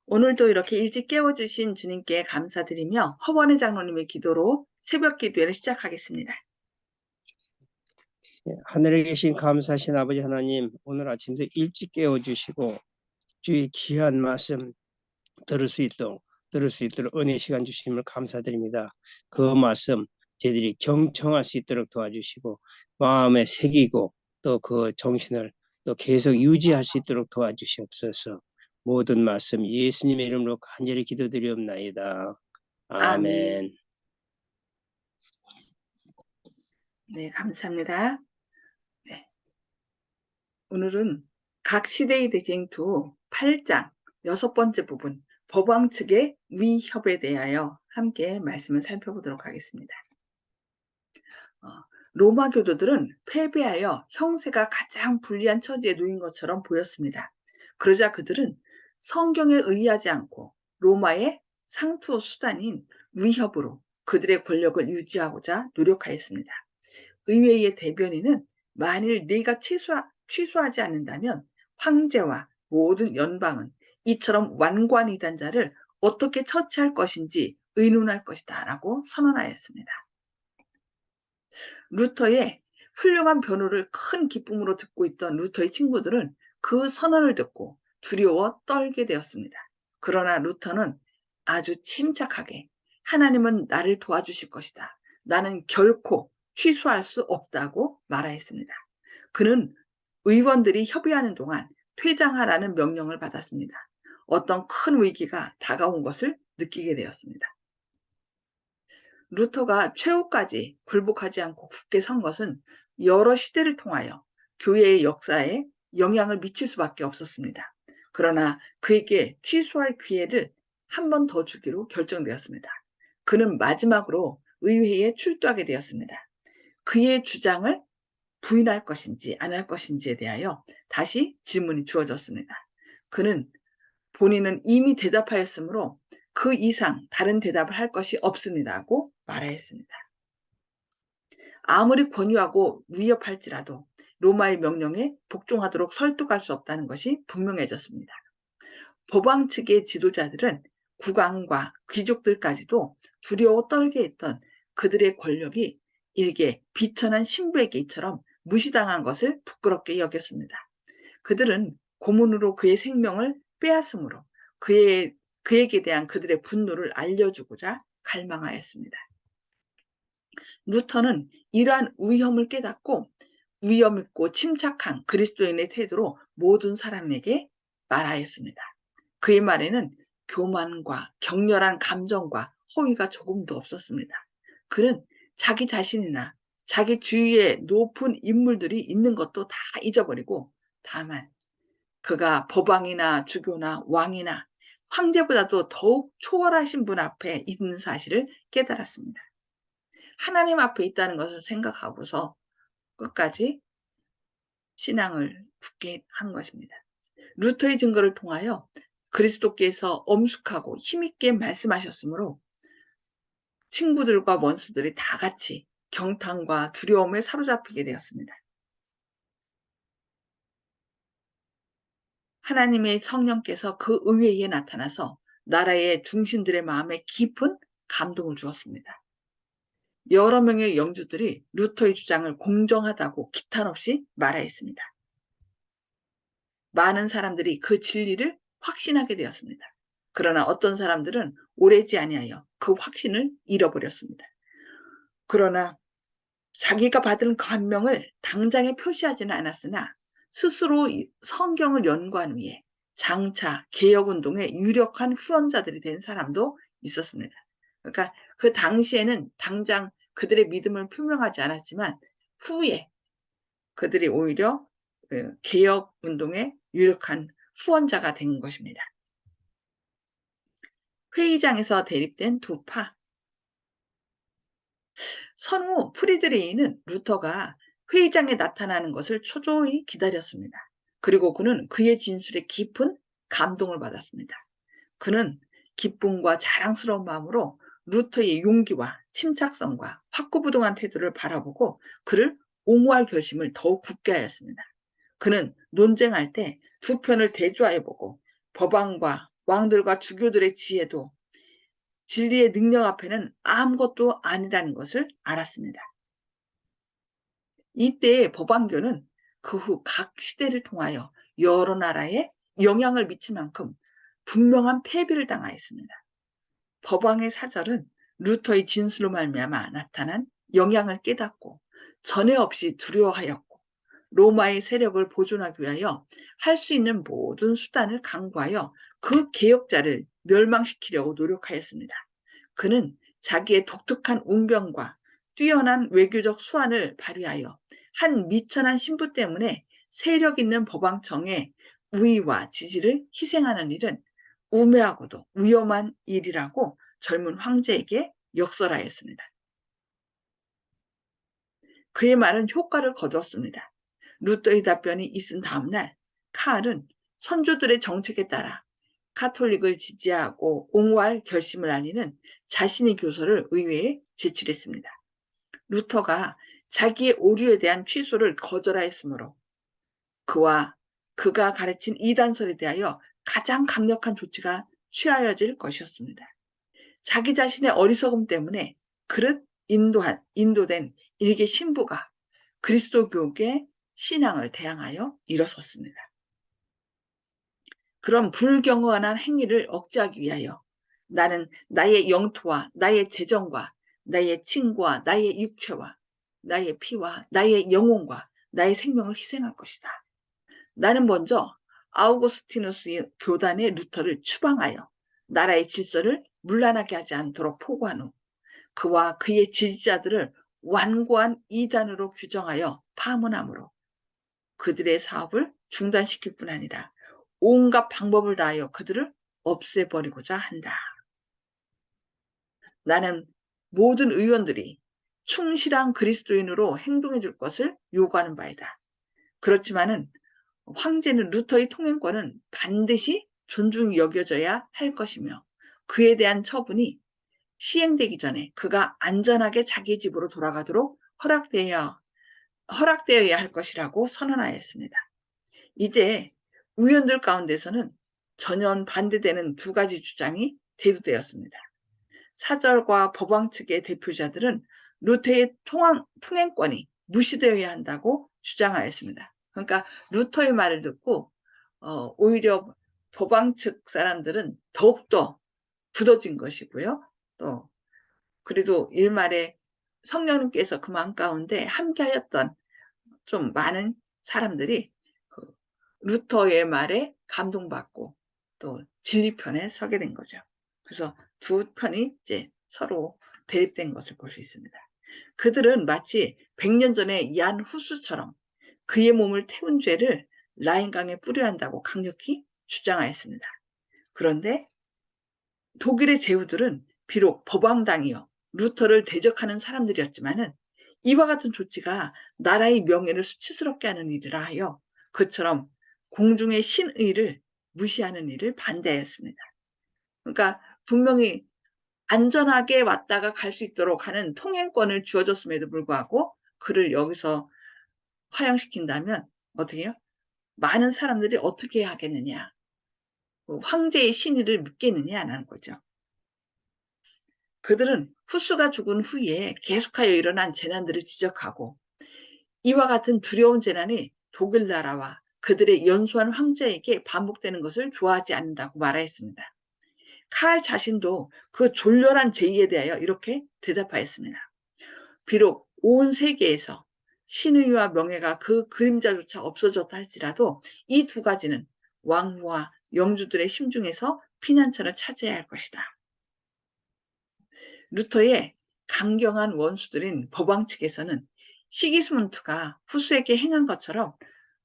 오늘도 이렇게 일찍 깨워주신 주님께 감사드리며 허원의 장로님의 기도로 새벽 기도회를 시작하겠습니다. 하늘에 계신 감사하신 아버지 하나님, 오늘 아침도 일찍 깨워주시고 주의 귀한 말씀 들을 수 있도록 은혜 시간 주심을 감사드립니다. 그 말씀 저희들이 경청할 수 있도록 도와주시고 마음에 새기고 또 그 정신을 또 계속 유지할 수 있도록 도와주시옵소서. 모든 말씀 예수님의 이름으로 간절히 기도드리옵나이다. 아멘. 네, 감사합니다. 네. 오늘은 각 시대의 대쟁투 8장 6번째 부분 법왕 측의 위협에 대하여 함께 말씀을 살펴보도록 하겠습니다. 로마 교도들은 패배하여 형세가 가장 불리한 처지에 놓인 것처럼 보였습니다. 그러자 그들은 성경에 의하지 않고 로마의 상투 수단인 위협으로 그들의 권력을 유지하고자 노력하였습니다. 의회의 대변인은 만일 네가 취소하지 않는다면 황제와 모든 연방은 이처럼 완고한 이단자를 어떻게 처치할 것인지 의논할 것이다 라고 선언하였습니다. 루터의 훌륭한 변호를 큰 기쁨으로 듣고 있던 루터의 친구들은 그 선언을 듣고 두려워 떨게 되었습니다. 그러나 루터는 아주 침착하게 하나님은 나를 도와주실 것이다. 나는 결코 취소할 수 없다고 말하였습니다. 그는 의원들이 협의하는 동안 퇴장하라는 명령을 받았습니다. 어떤 큰 위기가 다가온 것을 느끼게 되었습니다. 루터가 최후까지 굴복하지 않고 굳게 선 것은 여러 시대를 통하여 교회의 역사에 영향을 미칠 수밖에 없었습니다. 그러나 그에게 취소할 기회를 한 번 더 주기로 결정되었습니다. 그는 마지막으로 의회에 출두하게 되었습니다. 그의 주장을 부인할 것인지 안 할 것인지에 대하여 다시 질문이 주어졌습니다. 그는 본인은 이미 대답하였으므로 그 이상 다른 대답을 할 것이 없습니다고 말하였습니다. 아무리 권유하고 위협할지라도 로마의 명령에 복종하도록 설득할 수 없다는 것이 분명해졌습니다. 법왕 측의 지도자들은 국왕과 귀족들까지도 두려워 떨게 했던 그들의 권력이 일개 비천한 신부에게처럼 무시당한 것을 부끄럽게 여겼습니다. 그들은 고문으로 그의 생명을 빼앗음으로 그에게 대한 그들의 분노를 알려주고자 갈망하였습니다. 루터는 이러한 위험을 깨닫고 위험 있고 침착한 그리스도인의 태도로 모든 사람에게 말하였습니다. 그의 말에는 교만과 격렬한 감정과 허위가 조금도 없었습니다. 그는 자기 자신이나 자기 주위에 높은 인물들이 있는 것도 다 잊어버리고 다만 그가 법왕이나 주교나 왕이나 황제보다도 더욱 초월하신 분 앞에 있는 사실을 깨달았습니다. 하나님 앞에 있다는 것을 생각하고서 끝까지 신앙을 굳게 한 것입니다. 루터의 증거를 통하여 그리스도께서 엄숙하고 힘있게 말씀하셨으므로 친구들과 원수들이 다 같이 경탄과 두려움에 사로잡히게 되었습니다. 하나님의 성령께서 그 의회에 나타나서 나라의 중신들의 마음에 깊은 감동을 주었습니다. 여러 명의 영주들이 루터의 주장을 공정하다고 기탄 없이 말하였습니다. 많은 사람들이 그 진리를 확신하게 되었습니다. 그러나 어떤 사람들은 오래지 아니하여 그 확신을 잃어버렸습니다. 그러나 자기가 받은 감명을 당장에 표시하지는 않았으나 스스로 성경을 연구한 후에 장차 개혁운동의 유력한 후원자들이 된 사람도 있었습니다. 그러니까 그 당시에는 당장 그들의 믿음을 표명하지 않았지만 후에 그들이 오히려 개혁운동의 유력한 후원자가 된 것입니다. 회의장에서 대립된 두 파. 선후 프리드리히는 루터가 회의장에 나타나는 것을 초조히 기다렸습니다. 그리고 그는 그의 진술에 깊은 감동을 받았습니다. 그는 기쁨과 자랑스러운 마음으로 루터의 용기와 침착성과 확고부동한 태도를 바라보고 그를 옹호할 결심을 더욱 굳게 하였습니다. 그는 논쟁할 때 두 편을 대조해보고 법왕과 왕들과 주교들의 지혜도 진리의 능력 앞에는 아무것도 아니라는 것을 알았습니다. 이때 법왕교는 그 후 각 시대를 통하여 여러 나라에 영향을 미칠 만큼 분명한 패배를 당하였습니다. 법왕의 사절은 루터의 진술로 말미암아 나타난 영향을 깨닫고 전에 없이 두려워하였고 로마의 세력을 보존하기 위하여 할 수 있는 모든 수단을 강구하여 그 개혁자를 멸망시키려고 노력하였습니다. 그는 자기의 독특한 웅변과 뛰어난 외교적 수완을 발휘하여 한 미천한 신부 때문에 세력 있는 법왕청의 우위와 지지를 희생하는 일은 우매하고도 위험한 일이라고 젊은 황제에게 역설하였습니다. 그의 말은 효과를 거뒀습니다. 루터의 답변이 있은 다음날 카알은 선조들의 정책에 따라 카톨릭을 지지하고 옹호할 결심을 알리는 자신의 교서를 의회에 제출했습니다. 루터가 자기의 오류에 대한 취소를 거절하였으므로 그가 가르친 이단설에 대하여 가장 강력한 조치가 취하여질 것이었습니다. 자기 자신의 어리석음 때문에 그릇 인도된 일개 신부가 그리스도교계 신앙을 대항하여 일어섰습니다. 그런 불경건한 행위를 억제하기 위하여 나는 나의 영토와 나의 재정과 나의 친구와 나의 육체와 나의 피와 나의 영혼과 나의 생명을 희생할 것이다. 나는 먼저 아우구스티누스의 교단의 루터를 추방하여 나라의 질서를 문란하게 하지 않도록 포고한 후 그와 그의 지지자들을 완고한 이단으로 규정하여 파문함으로 그들의 사업을 중단시킬 뿐 아니라 온갖 방법을 다하여 그들을 없애버리고자 한다. 나는 모든 의원들이 충실한 그리스도인으로 행동해 줄 것을 요구하는 바이다. 그렇지만은 황제는 루터의 통행권은 반드시 존중이 여겨져야 할 것이며 그에 대한 처분이 시행되기 전에 그가 안전하게 자기 집으로 돌아가도록 허락되어야 할 것이라고 선언하였습니다. 이제 의원들 가운데서는 전혀 반대되는 두 가지 주장이 대두되었습니다. 사절과 법왕 측의 대표자들은 루터의 통행권이 무시되어야 한다고 주장하였습니다. 그러니까 루터의 말을 듣고 오히려 법왕 측 사람들은 더욱더 굳어진 것이고요. 또 그래도 일말에 성령님께서 그 마음 가운데 함께하였던 좀 많은 사람들이 그 루터의 말에 감동받고 또 진리편에 서게 된 거죠. 그래서 두 편이 이제 서로 대립된 것을 볼 수 있습니다. 그들은 마치 100년 전에 얀 후스처럼 그의 몸을 태운 죄를 라인강에 뿌려야 한다고 강력히 주장하였습니다. 그런데 독일의 제후들은 비록 법왕당이요 루터를 대적하는 사람들이었지만은 이와 같은 조치가 나라의 명예를 수치스럽게 하는 일이라 하여 그처럼 공중의 신의를 무시하는 일을 반대하였습니다. 그러니까 분명히 안전하게 왔다가 갈 수 있도록 하는 통행권을 주어졌음에도 불구하고 그를 여기서 화양시킨다면 어떻게 해요? 많은 사람들이 어떻게 하겠느냐? 황제의 신의를 믿겠느냐라는 거죠. 그들은 후스가 죽은 후에 계속하여 일어난 재난들을 지적하고 이와 같은 두려운 재난이 독일 나라와 그들의 연소한 황제에게 반복되는 것을 좋아하지 않는다고 말하였습니다. 칼 자신도 그 졸렬한 제의에 대하여 이렇게 대답하였습니다. 비록 온 세계에서 신의와 명예가 그 그림자조차 없어졌다 할지라도 이 두 가지는 왕후와 영주들의 심중에서 피난처를 차지해야 할 것이다. 루터의 강경한 원수들인 법왕 측에서는 시기스문트가 후수에게 행한 것처럼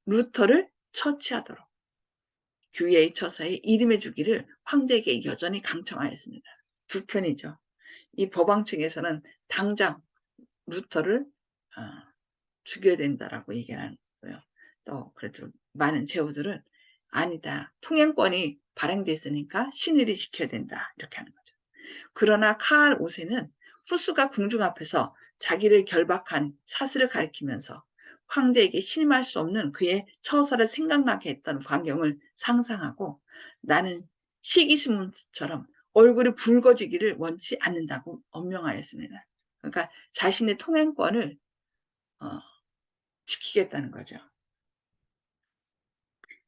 루터를 처치하도록 규예의 처사에 이름해 주기를 황제에게 여전히 강청하였습니다. 두 편이죠. 이 법왕 측에서는 당장 루터를 죽여야 된다라고 얘기하는 거예요. 또 그래도 많은 제후들은 아니다. 통행권이 발행됐으니까 신의를 지켜야 된다. 이렇게 하는 거죠. 그러나 카알 5세는 후스가 궁중 앞에서 자기를 결박한 사슬을 가리키면서 황제에게 신임할 수 없는 그의 처사를 생각나게 했던 광경을 상상하고 나는 시기심처럼 얼굴이 붉어지기를 원치 않는다고 엄명하였습니다. 그러니까 자신의 통행권을 지키겠다는 거죠.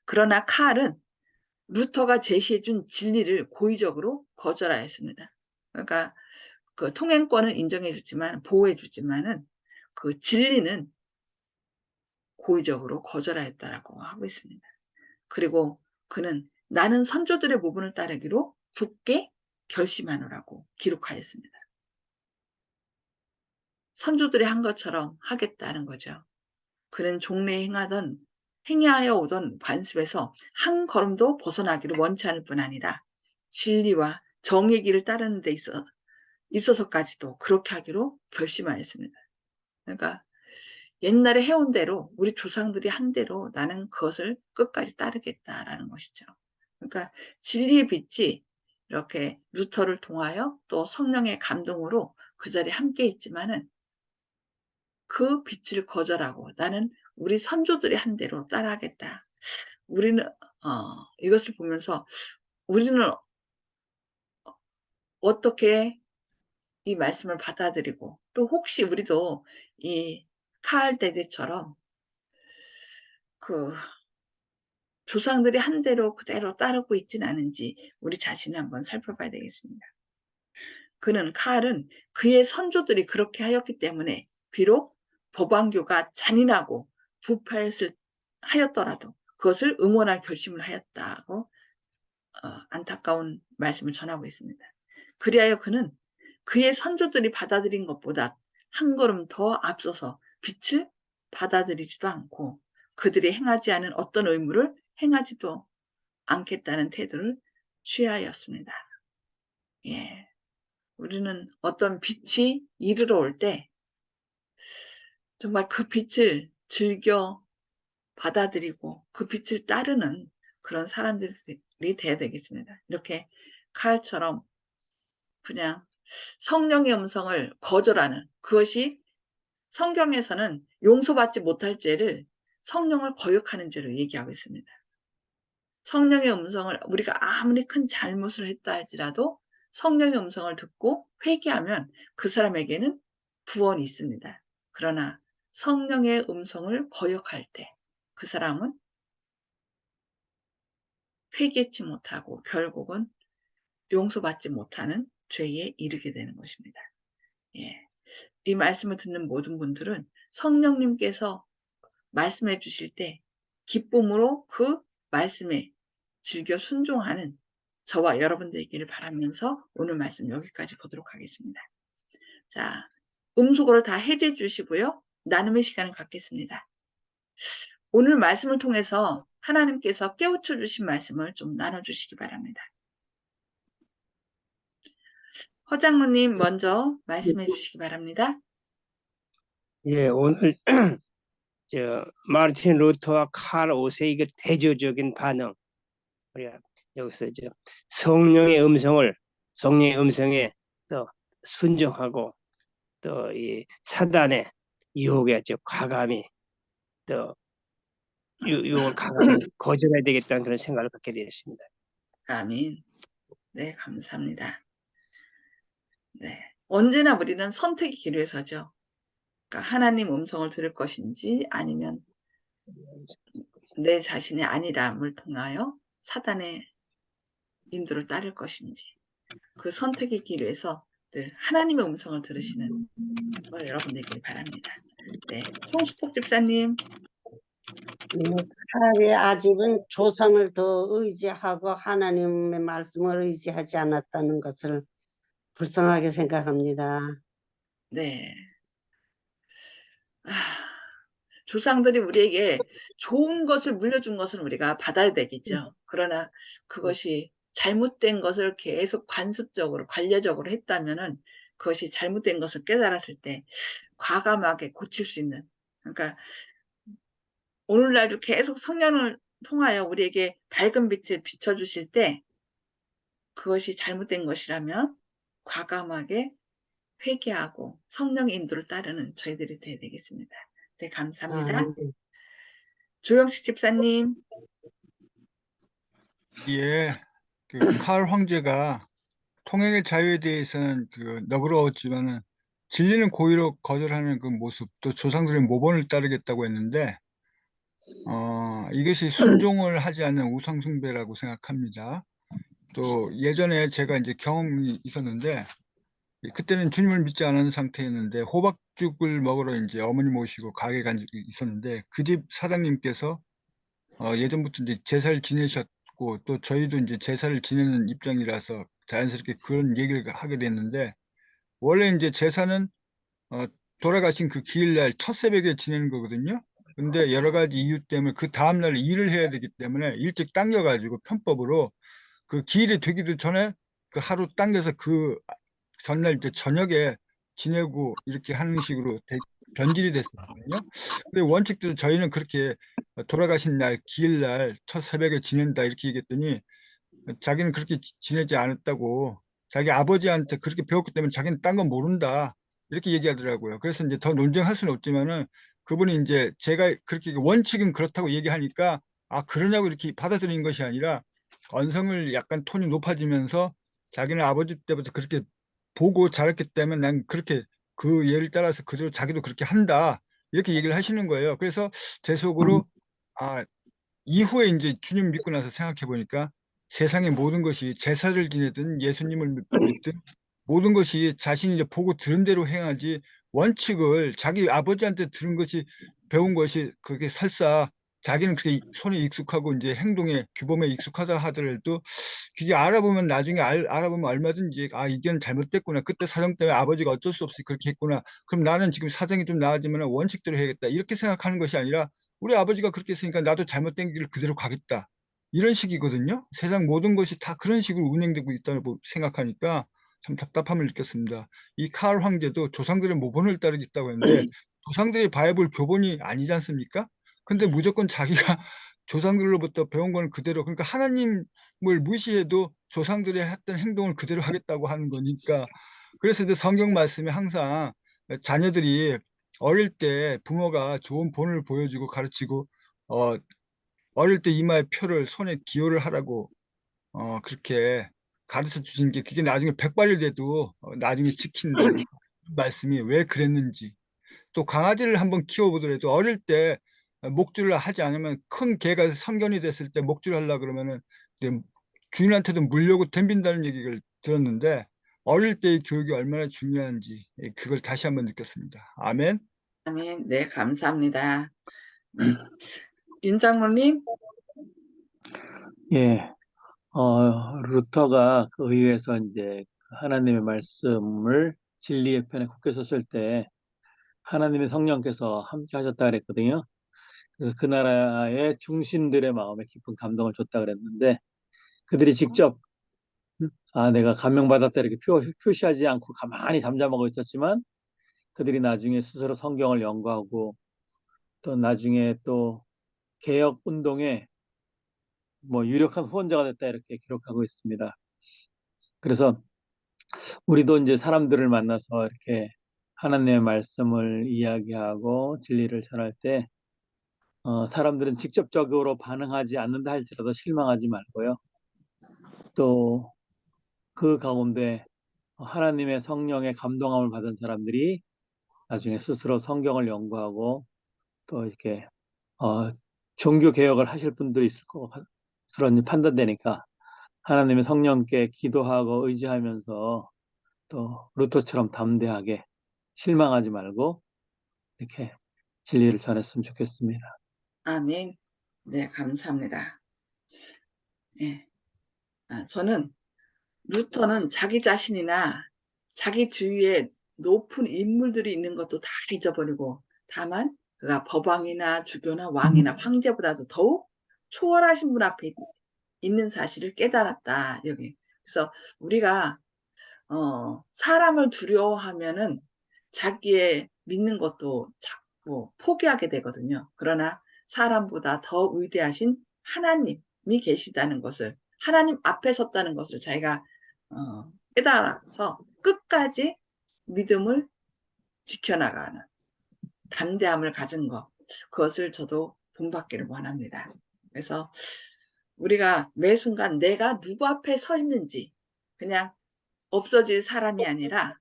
그러나 칼은 루터가 제시해준 진리를 고의적으로 거절하였습니다. 그러니까 그 통행권은 인정해주지만 보호해주지만은 그 진리는 고의적으로 거절하였다라고 하고 있습니다. 그리고 그는 나는 선조들의 모분을 따르기로 굳게 결심하노라고 기록하였습니다. 선조들이 한 것처럼 하겠다는 거죠. 그는 종래에 행하여 오던 관습에서 한 걸음도 벗어나기를 원치 않을 뿐 아니라 진리와 정의 길을 따르는 데 있어서까지도 그렇게 하기로 결심하였습니다. 그러니까 옛날에 해온 대로 우리 조상들이 한 대로 나는 그것을 끝까지 따르겠다라는 것이죠. 그러니까 진리의 빛이 이렇게 루터를 통하여 또 성령의 감동으로 그 자리에 함께 있지만은 그 빛을 거절하고 나는 우리 선조들이 한 대로 따라하겠다. 우리는 이것을 보면서 우리는 어떻게 이 말씀을 받아들이고 또 혹시 우리도 이 카알데데처럼 그 조상들이 한 대로 그대로 따르고 있진 않은지 우리 자신을 한번 살펴봐야 되겠습니다. 칼은 그의 선조들이 그렇게 하였기 때문에 비록 법왕교가 잔인하고 하였더라도 그것을 응원할 결심을 하였다고 안타까운 말씀을 전하고 있습니다. 그리하여 그는 그의 선조들이 받아들인 것보다 한 걸음 더 앞서서 빛을 받아들이지도 않고 그들이 행하지 않은 어떤 의무를 행하지도 않겠다는 태도를 취하였습니다. 예. 우리는 어떤 빛이 이르러 올 때 정말 그 빛을 즐겨 받아들이고 그 빛을 따르는 그런 사람들이 돼야 되겠습니다. 이렇게 칼처럼 그냥 성령의 음성을 거절하는 그것이 성경에서는 용서받지 못할 죄를 성령을 거역하는 죄로 얘기하고 있습니다. 성령의 음성을 우리가 아무리 큰 잘못을 했다 할지라도 성령의 음성을 듣고 회개하면 그 사람에게는 구원이 있습니다. 그러나 성령의 음성을 거역할 때 그 사람은 회개치 못하고 결국은 용서받지 못하는 죄에 이르게 되는 것입니다. 예. 이 말씀을 듣는 모든 분들은 성령님께서 말씀해 주실 때 기쁨으로 그 말씀에 즐겨 순종하는 저와 여러분 되기를 바라면서 오늘 말씀 여기까지 보도록 하겠습니다. 자, 음속어를 다 해제해 주시고요. 나눔의 시간을 갖겠습니다. 오늘 말씀을 통해서 하나님께서 깨우쳐 주신 말씀을 좀 나눠주시기 바랍니다. 허장로님 먼저 말씀해 주시기 바랍니다. 예, 오늘 마르틴 루터와 칼 오세이의 그 대조적인 반응, 우리가 여기서 성령의 음성에 또 순종하고 또 이 사단의 유혹에 과감히 또 유혹을 과감히 거절해야 되겠다는 그런 생각을 갖게 되었습니다. 아멘. 네, 감사합니다. 네. 언제나 우리는 선택의 기로에 서죠. 그러니까 하나님 음성을 들을 것인지 아니면 내 자신의 안일함을 통하여 사단의 인도를 따를 것인지 그 선택의 기로에서 늘 하나님의 음성을 들으시는 여러분 되길 바랍니다. 네, 송수폭 집사님. 차라리 아직은 조상을 더 의지하고 하나님의 말씀을 의지하지 않았다는 것을 불쌍하게 생각합니다. 네. 조상들이 우리에게 좋은 것을 물려준 것은 우리가 받아야 되겠죠. 그러나 그것이 잘못된 것을 계속 관습적으로, 관례적으로 했다면은 그것이 잘못된 것을 깨달았을 때 과감하게 고칠 수 있는. 그러니까 오늘날도 계속 성령을 통하여 우리에게 밝은 빛을 비춰주실 때 그것이 잘못된 것이라면 과감하게 회개하고 성령의 인도를 따르는 저희들이 되어야 되겠습니다. 네, 감사합니다. 조영식 집사님. 예, 그 칼 황제가 통행의 자유에 대해서는 그 너그러웠지만은 진리는 고의로 거절하는 그 모습, 또 조상들의 모본을 따르겠다고 했는데, 이것이 순종을 하지 않는 우상숭배라고 생각합니다. 또 예전에 제가 이제 경험이 있었는데, 그때는 주님을 믿지 않은 상태였는데 호박죽을 먹으러 이제 어머니 모시고 가게 간 적이 있었는데, 그 집 사장님께서 예전부터 이제 제사를 지내셨고 또 저희도 이제 제사를 지내는 입장이라서 자연스럽게 그런 얘기를 하게 됐는데, 원래 이제 제사는 어, 돌아가신 그 기일날 첫 새벽에 지내는 거거든요. 근데 여러 가지 이유 때문에 그 다음날 일을 해야 되기 때문에 일찍 당겨가지고 편법으로 그 기일이 되기도 전에 그 하루 당겨서 그 전날 이제 저녁에 지내고 이렇게 하는 식으로 변질이 됐었거든요. 근데 원칙대로 저희는 그렇게 돌아가신 날 기일날 첫 새벽에 지낸다 이렇게 얘기했더니, 자기는 그렇게 지내지 않았다고, 자기 아버지한테 그렇게 배웠기 때문에 자기는 딴 건 모른다 이렇게 얘기하더라고요. 그래서 이제 더 논쟁할 수는 없지만은, 그분이 이제 제가 그렇게 원칙은 그렇다고 얘기하니까 아 그러냐고 이렇게 받아들인 것이 아니라, 언성을 약간 톤이 높아지면서 자기는 아버지 때부터 그렇게 보고 자랐기 때문에 난 그렇게 그 예를 따라서 그대로 자기도 그렇게 한다 이렇게 얘기를 하시는 거예요. 그래서 제 속으로 아 이후에 이제 주님 믿고 나서 생각해 보니까, 세상의 모든 것이 제사를 지내든 예수님을 믿든 모든 것이 자신이 이제 보고 들은 대로 행하지, 원칙을 자기 아버지한테 들은 것이, 배운 것이 그게 설사 자기는 그게 손에 익숙하고 이제 행동에 규범에 익숙하다 하더라도, 그게 알아보면 나중에 알아보면 얼마든지 아 이게 잘못됐구나, 그때 사정 때문에 아버지가 어쩔 수 없이 그렇게 했구나, 그럼 나는 지금 사정이 좀 나아지면 원칙대로 해야겠다 이렇게 생각하는 것이 아니라, 우리 아버지가 그렇게 했으니까 나도 잘못된 길을 그대로 가겠다 이런 식이거든요. 세상 모든 것이 다 그런 식으로 운행되고 있다고 생각하니까 참 답답함을 느꼈습니다. 이 칼 황제도 조상들의 모본을 따르겠다고 했는데, 조상들의 바이블 교본이 아니지 않습니까? 근데 무조건 자기가 조상들로부터 배운 건 그대로, 그러니까 하나님을 무시해도 조상들이 했던 행동을 그대로 하겠다고 하는 거니까. 그래서 이제 성경 말씀에 항상 자녀들이 어릴 때 부모가 좋은 본을 보여주고 가르치고, 어, 어릴 때 이마에 표를 손에 기호를 하라고 그렇게 가르쳐 주신 게, 그게 나중에 백발이 돼도 나중에 지킨다는 말씀이 왜 그랬는지. 또 강아지를 한번 키워보더라도 어릴 때 목줄을 하지 않으면, 큰 개가 성견이 됐을 때 목줄을 하려 그러면은 이제 주인한테도 물려고 덤빈다는 얘기를 들었는데, 어릴 때의 교육이 얼마나 중요한지 그걸 다시 한번 느꼈습니다. 아멘. 아멘. 네, 감사합니다. 네. 윤 장로님? 예, 루터가 그 의회에서 이제 하나님의 말씀을 진리의 편에 굳게 섰을 때 하나님의 성령께서 함께 하셨다 그랬거든요. 그래서 그 나라의 중신들의 마음에 깊은 감동을 줬다 그랬는데, 그들이 직접 내가 감명받았다 이렇게 표시하지 않고 가만히 잠잠하고 있었지만, 그들이 나중에 스스로 성경을 연구하고 또 나중에 또 개혁 운동에 뭐 유력한 후원자가 됐다 이렇게 기록하고 있습니다. 그래서 우리도 이제 사람들을 만나서 이렇게 하나님의 말씀을 이야기하고 진리를 전할 때 사람들은 직접적으로 반응하지 않는다 할지라도 실망하지 말고요. 또 그 가운데 하나님의 성령의 감동함을 받은 사람들이 나중에 스스로 성경을 연구하고 또 이렇게 종교 개혁을 하실 분들이 있을 것으로 판단되니까, 하나님의 성령께 기도하고 의지하면서 또 루터처럼 담대하게 실망하지 말고 이렇게 진리를 전했으면 좋겠습니다. 아멘. 네, 감사합니다. 네. 저는 루터는 자기 자신이나 자기 주위에 높은 인물들이 있는 것도 다 잊어버리고, 다만 그가 법왕이나 주교나 왕이나 황제보다도 더욱 초월하신 분 앞에 있는 사실을 깨달았다. 여기. 그래서 우리가 사람을 두려워하면은 자기의 믿는 것도 자꾸 포기하게 되거든요. 그러나 사람보다 더 위대하신 하나님이 계시다는 것을, 하나님 앞에 섰다는 것을 자기가 깨달아서 끝까지 믿음을 지켜나가는 담대함을 가진 것, 그것을 저도 본받기를 원합니다. 그래서 우리가 매 순간 내가 누구 앞에 서 있는지, 그냥 없어질 사람이 아니라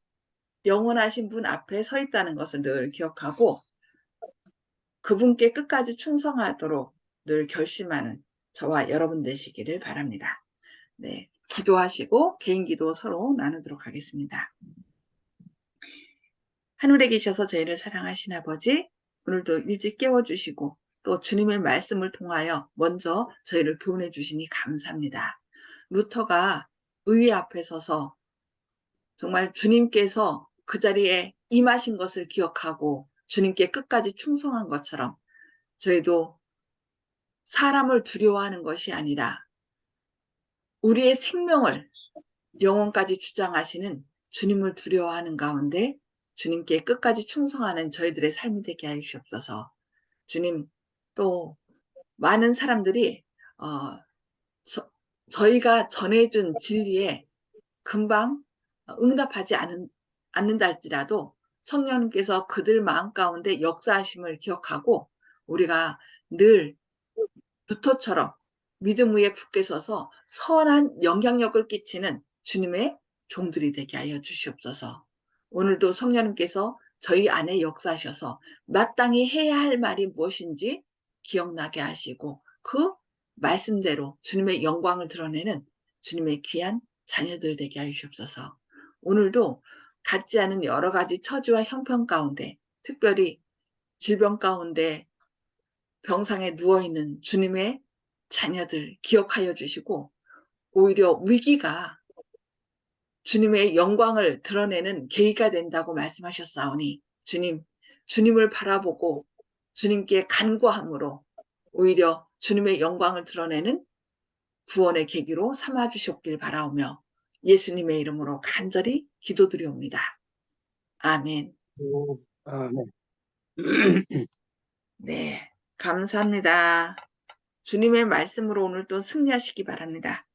영원하신 분 앞에 서 있다는 것을 늘 기억하고 그분께 끝까지 충성하도록 늘 결심하는 저와 여러분 되시기를 바랍니다. 네, 기도하시고 개인 기도 서로 나누도록 하겠습니다. 하늘에 계셔서 저희를 사랑하신 아버지, 오늘도 일찍 깨워주시고 또 주님의 말씀을 통하여 먼저 저희를 교훈해 주시니 감사합니다. 루터가 의회 앞에 서서 정말 주님께서 그 자리에 임하신 것을 기억하고 주님께 끝까지 충성한 것처럼 저희도 사람을 두려워하는 것이 아니라 우리의 생명을 영혼까지 주장하시는 주님을 두려워하는 가운데 주님께 끝까지 충성하는 저희들의 삶이 되게 하여 주옵소서. 주님, 또 많은 사람들이 저희가 전해준 진리에 금방 응답하지 않는다 할지라도 성령님께서 그들 마음 가운데 역사하심을 기억하고 우리가 늘 루터처럼 믿음 위에 굳게 서서 선한 영향력을 끼치는 주님의 종들이 되게 하여 주시옵소서. 오늘도 성령님께서 저희 안에 역사하셔서 마땅히 해야 할 말이 무엇인지 기억나게 하시고 그 말씀대로 주님의 영광을 드러내는 주님의 귀한 자녀들 되게 하여 주옵소서. 오늘도 같지 않은 여러 가지 처지와 형편 가운데 특별히 질병 가운데 병상에 누워있는 주님의 자녀들 기억하여 주시고 오히려 위기가 주님의 영광을 드러내는 계기가 된다고 말씀하셨사오니 주님을 바라보고 주님께 간구함으로 오히려 주님의 영광을 드러내는 구원의 계기로 삼아 주셨길 바라오며 예수님의 이름으로 간절히 기도드리옵니다. 아멘. 아멘. 네, 감사합니다. 주님의 말씀으로 오늘 또 승리하시기 바랍니다.